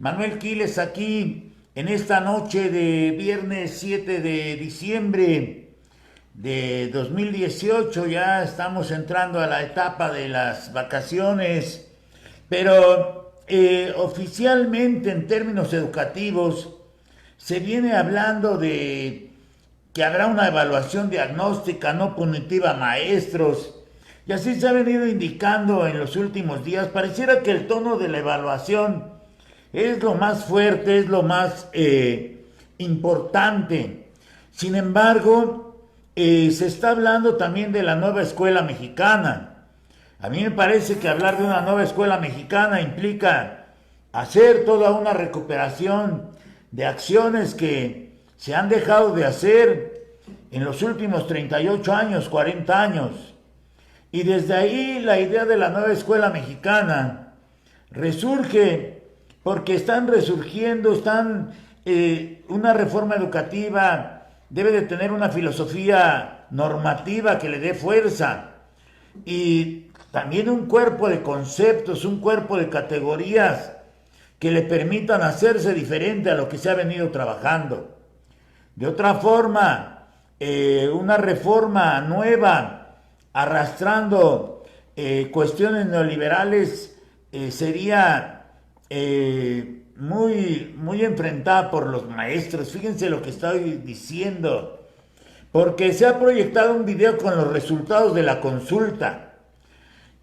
Manuel Quiles aquí en esta noche de viernes 7 de diciembre de 2018. Ya estamos entrando a la etapa de las vacaciones, pero oficialmente en términos educativos se viene hablando de que habrá una evaluación diagnóstica no punitiva a maestros. Y así se ha venido indicando en los últimos días. Pareciera que el tono de la evaluación es lo más fuerte, es lo más importante. Sin embargo, se está hablando también de la nueva escuela mexicana. A mí me parece que hablar de una nueva escuela mexicana implica hacer toda una recuperación de acciones que se han dejado de hacer en los últimos 38 años, 40 años. Y desde ahí la idea de la nueva escuela mexicana resurge porque están resurgiendo, una reforma educativa debe de tener una filosofía normativa que le dé fuerza y también un cuerpo de conceptos, un cuerpo de categorías que le permitan hacerse diferente a lo que se ha venido trabajando. De otra forma, una reforma nueva arrastrando cuestiones neoliberales sería muy enfrentada por los maestros. Fíjense lo que estoy diciendo, porque se ha proyectado un video con los resultados de la consulta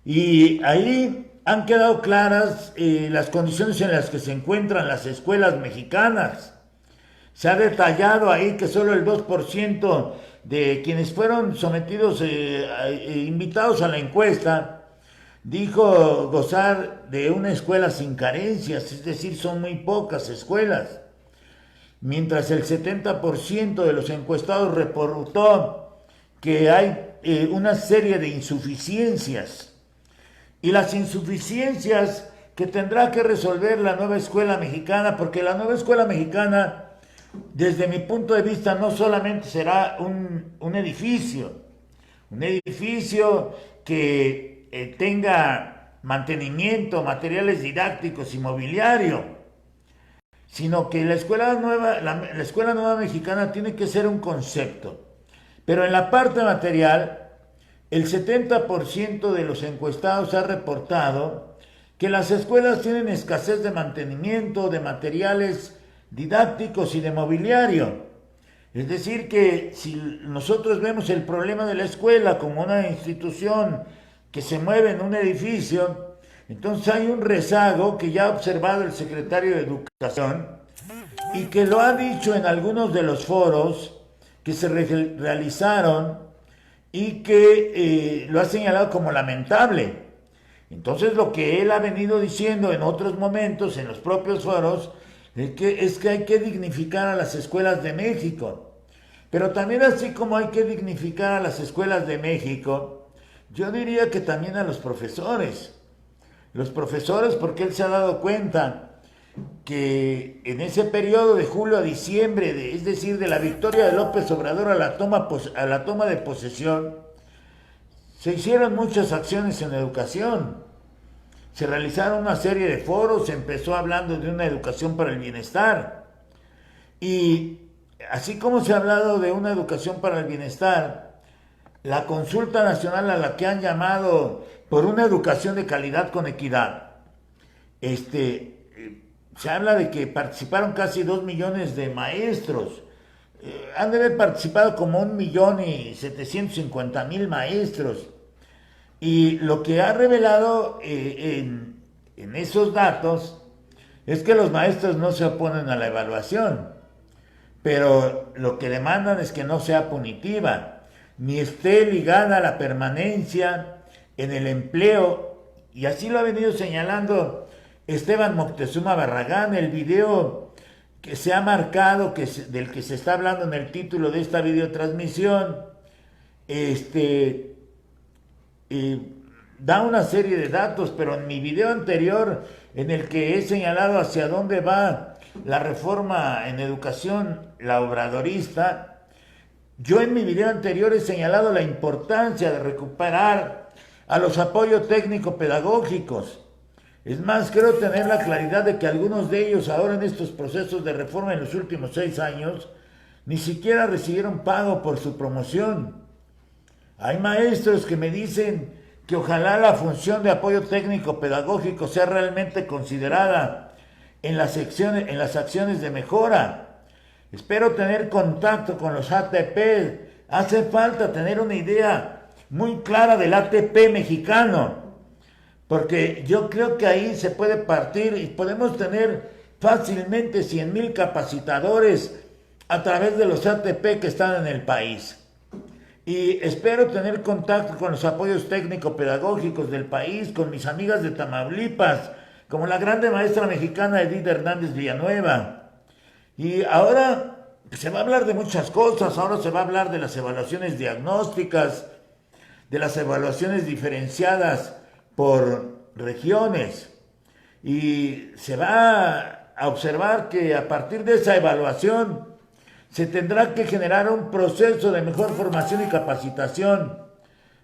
y ahí han quedado claras las condiciones en las que se encuentran las escuelas mexicanas. Se ha detallado ahí que solo el 2% de quienes fueron sometidos, invitados a la encuesta, dijo gozar de una escuela sin carencias, es decir, son muy pocas escuelas. Mientras el 70% de los encuestados reportó que hay una serie de insuficiencias. Y las insuficiencias que tendrá que resolver la nueva escuela mexicana, porque la nueva escuela mexicana, desde mi punto de vista, no solamente será un edificio que tenga mantenimiento, materiales didácticos y mobiliario, sino que la escuela nueva mexicana tiene que ser un concepto. Pero en la parte material, el 70% de los encuestados ha reportado que las escuelas tienen escasez de mantenimiento, de materiales didácticos y de mobiliario. Es decir, que si nosotros vemos el problema de la escuela como una institución que se mueve en un edificio, entonces hay un rezago que ya ha observado el secretario de Educación y que lo ha dicho en algunos de los foros que se realizaron y que lo ha señalado como lamentable. Entonces lo que él ha venido diciendo en otros momentos, en los propios foros, es que hay que dignificar a las escuelas de México. Pero también así como hay que dignificar a las escuelas de México, yo diría que también a los profesores. Los profesores, porque él se ha dado cuenta que en ese periodo de julio a diciembre, es decir, de la victoria de López Obrador a la toma de posesión, se hicieron muchas acciones en educación. Se realizaron una serie de foros, se empezó hablando de una educación para el bienestar. Y así como se ha hablado de una educación para el bienestar, la consulta nacional a la que han llamado por una educación de calidad con equidad, se habla de que participaron casi 2 millones de maestros. Han de haber participado como 1.750.000 maestros. Y lo que ha revelado en esos datos es que los maestros no se oponen a la evaluación, pero lo que demandan es que no sea punitiva, ni esté ligada a la permanencia en el empleo, y así lo ha venido señalando Esteban Moctezuma Barragán. El video que se ha marcado, del que se está hablando en el título de esta videotransmisión, da una serie de datos, pero en mi video anterior, en el que he señalado hacia dónde va la reforma en educación, la obradorista, yo en mi video anterior he señalado la importancia de recuperar a los apoyos técnico-pedagógicos. Es más, creo tener la claridad de que algunos de ellos ahora en estos procesos de reforma en los últimos 6 años ni siquiera recibieron pago por su promoción. Hay maestros que me dicen que ojalá la función de apoyo técnico pedagógico sea realmente considerada en las acciones de mejora. Espero tener contacto con los ATP. Hace falta tener una idea muy clara del ATP mexicano, porque yo creo que ahí se puede partir y podemos tener fácilmente 100,000 capacitadores a través de los ATP que están en el país. Y espero tener contacto con los apoyos técnico-pedagógicos del país, con mis amigas de Tamaulipas, como la grande maestra mexicana Edith Hernández Villanueva. Y ahora se va a hablar de muchas cosas, ahora se va a hablar de las evaluaciones diagnósticas, de las evaluaciones diferenciadas por regiones. Y se va a observar que a partir de esa evaluación se tendrá que generar un proceso de mejor formación y capacitación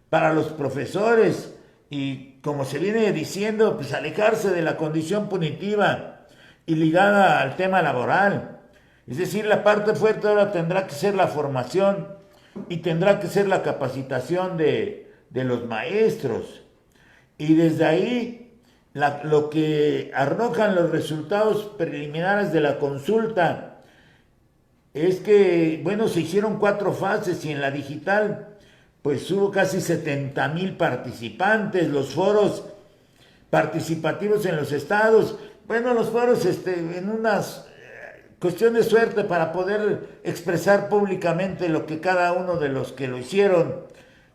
para los profesores y, como se viene diciendo, pues alejarse de la condición punitiva y ligada al tema laboral. Es decir, la parte fuerte ahora tendrá que ser la formación y tendrá que ser la capacitación de los maestros. Y desde ahí, lo que arrojan los resultados preliminares de la consulta es que, bueno, se hicieron 4 fases y en la digital pues hubo casi 70,000 participantes. Los foros participativos en los estados, bueno, los foros en unas cuestión de suerte para poder expresar públicamente lo que cada uno de los que lo hicieron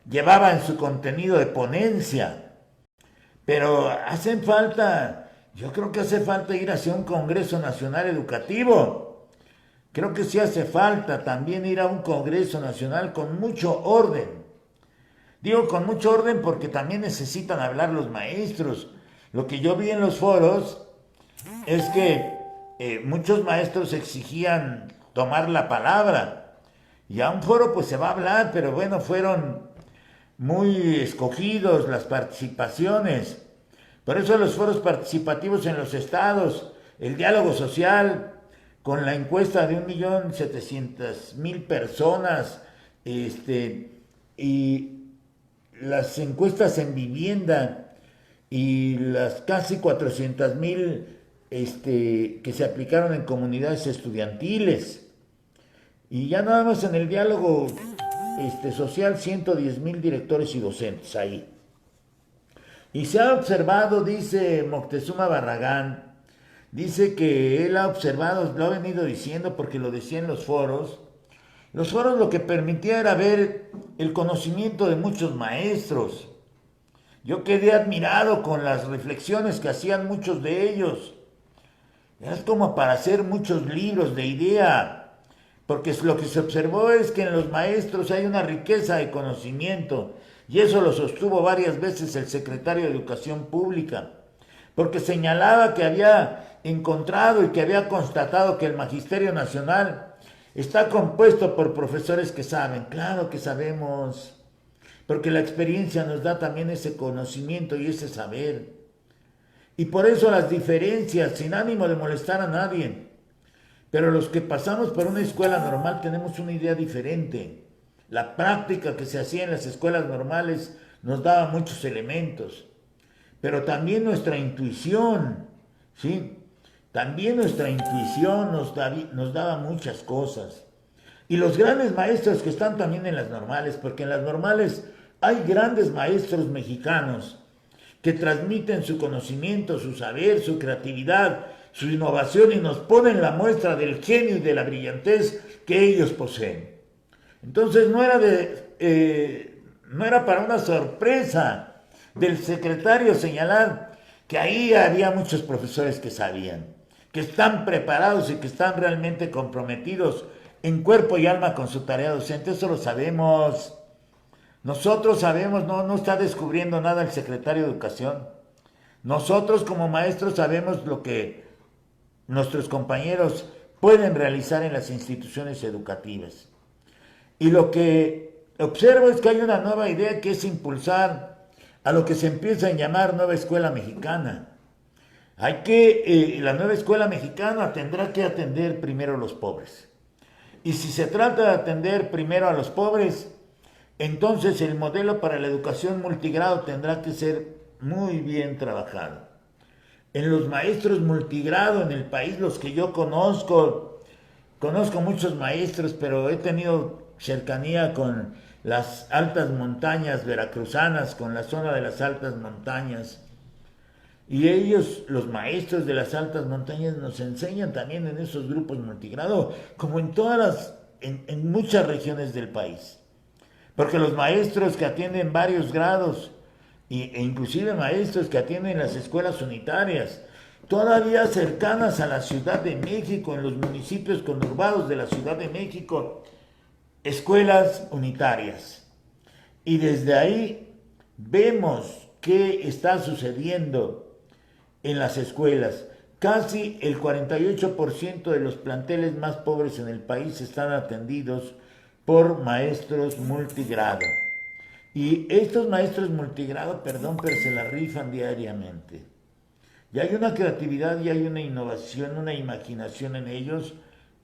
llevaba en su contenido de ponencia. Pero yo creo que hace falta ir hacia un Congreso Nacional Educativo. Creo que sí hace falta también ir a un Congreso Nacional con mucho orden. Digo con mucho orden porque también necesitan hablar los maestros. Lo que yo vi en los foros es que muchos maestros exigían tomar la palabra. Y a un foro pues se va a hablar, pero bueno, fueron muy escogidos las participaciones. Por eso los foros participativos en los estados, el diálogo social, con la encuesta de 1,700,000 personas, y las encuestas en vivienda y las casi 400,000 que se aplicaron en comunidades estudiantiles. Y ya nada más en el diálogo social, 110,000 directores y docentes ahí. Y se ha observado, dice Moctezuma Barragán, dice que él ha observado, lo ha venido diciendo porque lo decía en los foros lo que permitía era ver el conocimiento de muchos maestros. Yo quedé admirado con las reflexiones que hacían muchos de ellos. Es como para hacer muchos libros de idea, porque lo que se observó es que en los maestros hay una riqueza de conocimiento, y eso lo sostuvo varias veces el secretario de Educación Pública, porque señalaba que había encontrado y que había constatado que el Magisterio Nacional está compuesto por profesores que saben. Claro que sabemos, porque la experiencia nos da también ese conocimiento y ese saber. Y por eso las diferencias, sin ánimo de molestar a nadie. Pero los que pasamos por una escuela normal tenemos una idea diferente. La práctica que se hacía en las escuelas normales nos daba muchos elementos. Pero también nuestra intuición, ¿sí? También nuestra intuición nos daba muchas cosas. Y los grandes maestros que están también en las normales, porque en las normales hay grandes maestros mexicanos que transmiten su conocimiento, su saber, su creatividad, su innovación y nos ponen la muestra del genio y de la brillantez que ellos poseen. Entonces no era para una sorpresa del secretario señalar que ahí había muchos profesores que sabían, que están preparados y que están realmente comprometidos en cuerpo y alma con su tarea docente. Eso lo sabemos. Nosotros sabemos, no está descubriendo nada el secretario de Educación. Nosotros como maestros sabemos lo que nuestros compañeros pueden realizar en las instituciones educativas. Y lo que observo es que hay una nueva idea que es impulsar a lo que se empieza a llamar nueva escuela mexicana. La nueva escuela mexicana tendrá que atender primero a los pobres. Y si se trata de atender primero a los pobres, entonces el modelo para la educación multigrado tendrá que ser muy bien trabajado. En los maestros multigrado en el país, los que yo conozco muchos maestros, pero he tenido cercanía con las altas montañas veracruzanas, con la zona de las altas montañas. Y ellos, los maestros de las altas montañas, nos enseñan también en esos grupos multigrado, como en muchas regiones del país. Porque los maestros que atienden varios grados, e inclusive maestros que atienden las escuelas unitarias, todavía cercanas a la Ciudad de México, en los municipios conurbados de la Ciudad de México, escuelas unitarias. Y desde ahí vemos qué está sucediendo en las escuelas. Casi el 48% de los planteles más pobres en el país están atendidos por maestros multigrado. Y estos maestros multigrado, perdón, pero se la rifan diariamente. Y hay una creatividad y hay una innovación, una imaginación en ellos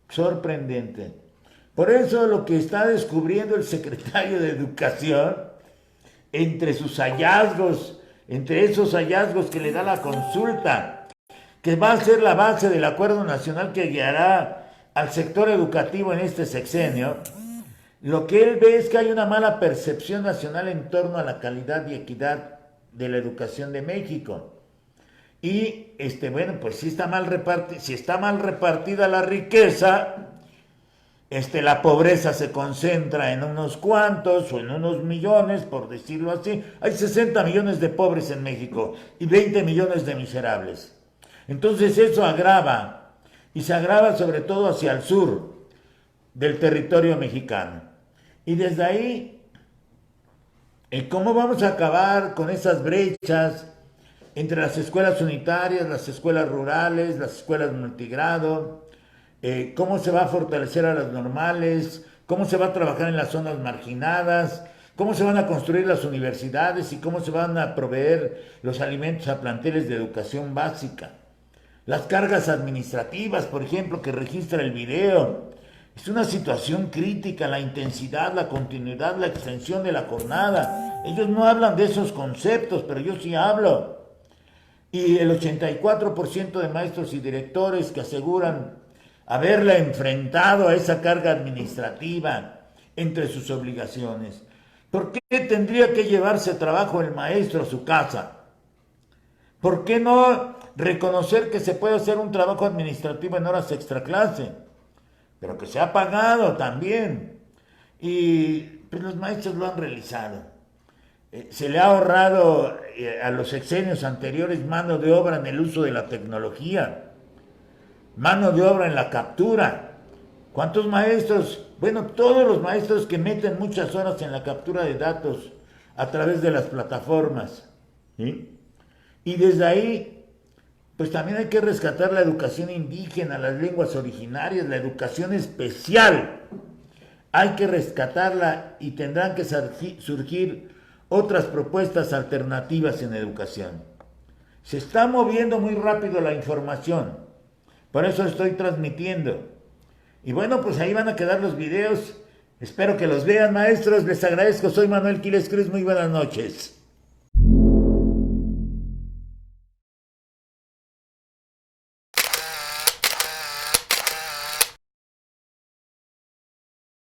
sorprendente. Por eso lo que está descubriendo el secretario de Educación, entre sus hallazgos, entre esos hallazgos que le da la consulta, que va a ser la base del acuerdo nacional que guiará al sector educativo en este sexenio, lo que él ve es que hay una mala percepción nacional en torno a la calidad y equidad de la educación de México. Y bueno, pues si está mal repartida la riqueza, la pobreza se concentra en unos cuantos o en unos millones, por decirlo así. Hay 60 millones de pobres en México y 20 millones de miserables. Entonces eso agrava, y se agrava sobre todo hacia el sur del territorio mexicano. Y desde ahí, ¿cómo vamos a acabar con esas brechas entre las escuelas unitarias, las escuelas rurales, las escuelas multigrado? ¿Cómo se va a fortalecer a las normales? ¿Cómo se va a trabajar en las zonas marginadas? ¿Cómo se van a construir las universidades? ¿Y cómo se van a proveer los alimentos a planteles de educación básica? Las cargas administrativas, por ejemplo, que registra el video. Es una situación crítica, la intensidad, la continuidad, la extensión de la jornada. Ellos no hablan de esos conceptos, pero yo sí hablo. Y el 84% de maestros y directores que aseguran haberla enfrentado a esa carga administrativa entre sus obligaciones. ¿Por qué tendría que llevarse trabajo el maestro a su casa? ¿Por qué no reconocer que se puede hacer un trabajo administrativo en horas extraclase? Pero que se ha pagado también. Y pues, los maestros lo han realizado. Se le ha ahorrado a los sexenios anteriores mano de obra en el uso de la tecnología, mano de obra en la captura. ¿Cuántos maestros? Bueno, todos los maestros que meten muchas horas en la captura de datos a través de las plataformas. ¿Sí? Y desde ahí, pues también hay que rescatar la educación indígena, las lenguas originarias, la educación especial. Hay que rescatarla y tendrán que surgir otras propuestas alternativas en educación. Se está moviendo muy rápido la información, por eso estoy transmitiendo. Y bueno, pues ahí van a quedar los videos. Espero que los vean, maestros. Les agradezco. Soy Manuel Quiles Cruz. Muy buenas noches.